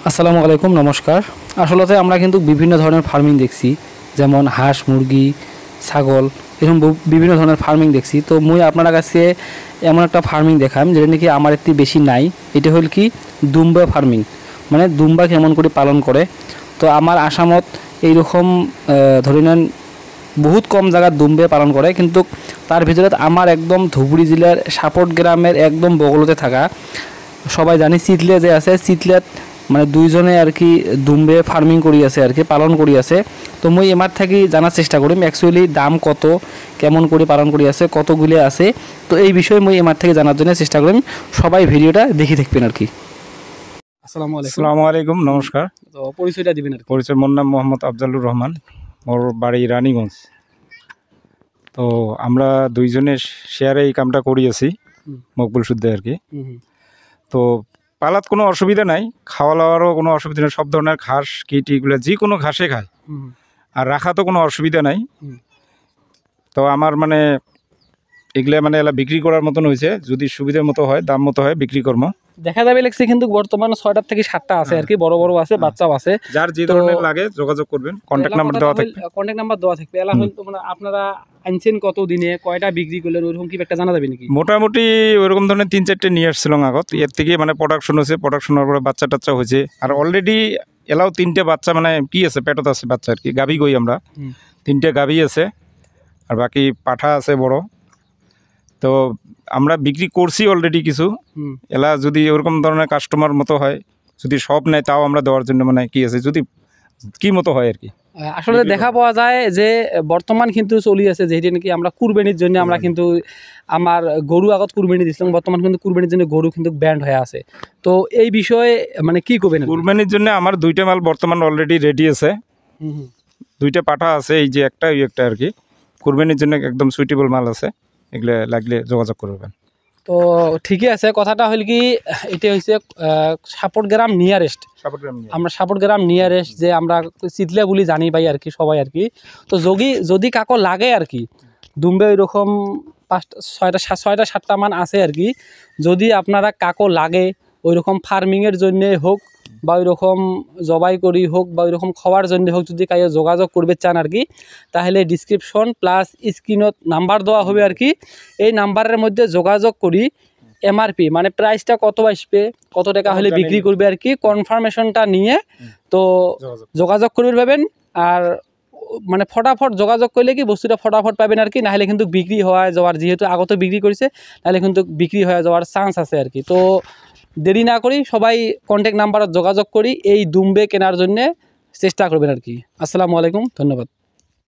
আসসালামু আলাইকুম, নমস্কার। আসলে আমরা কিন্তু বিভিন্ন ধরনের ফার্মিং দেখছি, যেমন হাঁস, মুরগি, ছাগল, এরকম বিভিন্ন ধরনের ফার্মিং দেখছি। তো মুই আপনার কাছে এমন একটা ফার্মিং দেখাম যেটা নাকি আমার একটি বেশি নাই। এটা হল কি দুম্বা ফার্মিং, মানে দুম্বা কেমন করে পালন করে। তো আমার আসামত এইরকম ধরে নেন বহুত কম জায়গার দুম্বে পালন করে, কিন্তু তার ভিতরে আমার একদম ধুবড়ী জেলার সাপট গ্রামের একদম বগলতে থাকা সবাই জানি চিতলে যে আছে, চিতলেত মানে দুইজনে আর কি দুম্বে ফার্মিং করি আছে আর কি, পালন করি আছে। তো মুই এমার থাকি জানার চেষ্টা করিম অ্যাকচুয়ালি দাম কত, কেমন করে পালন করি আছে, কতগুলি আছে। তো এই বিষয়ে মুই এমার থেকে জানার জন্য চেষ্টা করিম। সবাই ভিডিওটা দেখি দেখবেন আর কি। আসসালামু আলাইকুম, নমস্কার। তো পরিচয়টা দিবেন আর কি। পরিচয়, মোর নাম মোহাম্মদ আফজালুর রহমান, মোর বাড়ি রানীগঞ্জ। তো আমরা দুইজনে শেয়ারে এই কামটা করি আছি মকবুল শুদ্ধে আর কি। তো পালাত কোনো অসুবিধা নাই, খাওয়া দাওয়ারও কোনো অসুবিধা নেই। সব ধরনের ঘাস কিট এগুলো যে কোনো ঘাসে খায়, আর রাখা তো কোনো অসুবিধা নাই। তো আমার মানে এগুলা মানে এলা বিক্রি করার মতন হয়েছে, যদি সুবিধার মতো হয়, দাম মতো হয়, বিক্রি করবো। দেখা যাবে লাগছে কিন্তু বর্তমানে 6টা থেকে 7টা আছে আর কি, বড় বড় আছে, বাচ্চাও আছে। যার যে ধরনের লাগে যোগাযোগ করবেন, কন্ট্যাক্ট নাম্বার দেওয়া থাকবে। কন্ট্যাক্ট নাম্বার দেওয়া থাকবে। এলা হল তোমরা আপনারা আনছেন কত দিনে, কয়টা বিক্রি করলেন, ওরকম কি একটা জানা যাবে নাকি? মোটামুটি ওইরকম ধরনের 3-4টে নিয়ে আসছিল আগত। এর থেকে মানে প্রোডাকশন হয়েছে, প্রোডাকশন হওয়ার পরে বাচ্চা টাচ্চা হয়েছে। আর অলরেডি এলাও 3টে বাচ্চা মানে কি আছে, পেটত আছে বাচ্চা আর কি। গাভী গই আমরা 3টে গাভী আছে, আর বাকি পাঠা আছে বড়। তো আমরা বিক্রি করছি অলরেডি কিছু। এলা যদি ওরকম ধরনের কাস্টমার মতো হয়, যদি সব নেয় তাও আমরা দেওয়ার জন্য মানে কি আছে, যদি কি মতো হয় আর কি। আসলে দেখা পাওয়া যায় যে বর্তমান কিন্তু চলি আছে, যেহেতু নাকি আমরা কুরবানির জন্য আমরা কিন্তু আমার গরু আগত কুরবানি দিছিলাম, বর্তমান কিন্তু কুরবানির জন্য গরু কিন্তু ব্যান্ড হয়ে আছে। তো এই বিষয়ে মানে কি করবেন? কুরবানির জন্য আমার 2টে মাল বর্তমান অলরেডি রেডি আছে। 2টে পাঠা আছে, এই যে একটা ওই একটা আর কি। কুরবানির জন্য একদম সুইটেবল মাল আছে, এগুলো লাগলে যোগাযোগ করবেন। তো ঠিকই আছে। কথাটা হল কি, এটা হচ্ছে সাপট গ্রাম নিয়ারেস্ট, আমরা সাপট গ্রাম নিয়ারেস্ট যে আমরা চিতলে বলি জানি ভাই আর কি, সবাই আর কি। তো যদি কাকো লাগে আর কি, দুম্বে ওইরকম 6টা 7টা আছে আর কি। যদি আপনারা কাকো লাগে ওইরকম ফার্মিংয়ের জন্যে হোক বা ওইরকম জবাই করি হোক বা ওইরকম খাওয়ার জন্য হোক, যদি কাউ যোগাযোগ করবে চান আর কি, তাহলে ডিসক্রিপশন প্লাস স্ক্রিনত নাম্বার দেওয়া হবে আর কি। এই নাম্বারের মধ্যে যোগাযোগ করি এমআরপি মানে প্রাইসটা কত আসবে, কত টাকা হলে বিক্রি করবে আর কি, কনফার্মেশনটা নিয়ে তো যোগাযোগ করবে পাবেন। আর মানে ফটাফট যোগাযোগ করলে কি বস্তুটা ফটাফট পাবেন আর কি, নাহলে কিন্তু বিক্রি হওয়া যাওয়ার, যেহেতু আগত বিক্রি করেছে, নাহলে কিন্তু বিক্রি হয়ে যাওয়ার চান্স আছে আর কি। তো দেরি না করি সবাই কন্ট্যাক্ট নাম্বারত যোগাযোগ করি এই দুম্বে কেনার জন্যে চেষ্টা করবেন আর কি। আসসালামু আলাইকুম, ধন্যবাদ।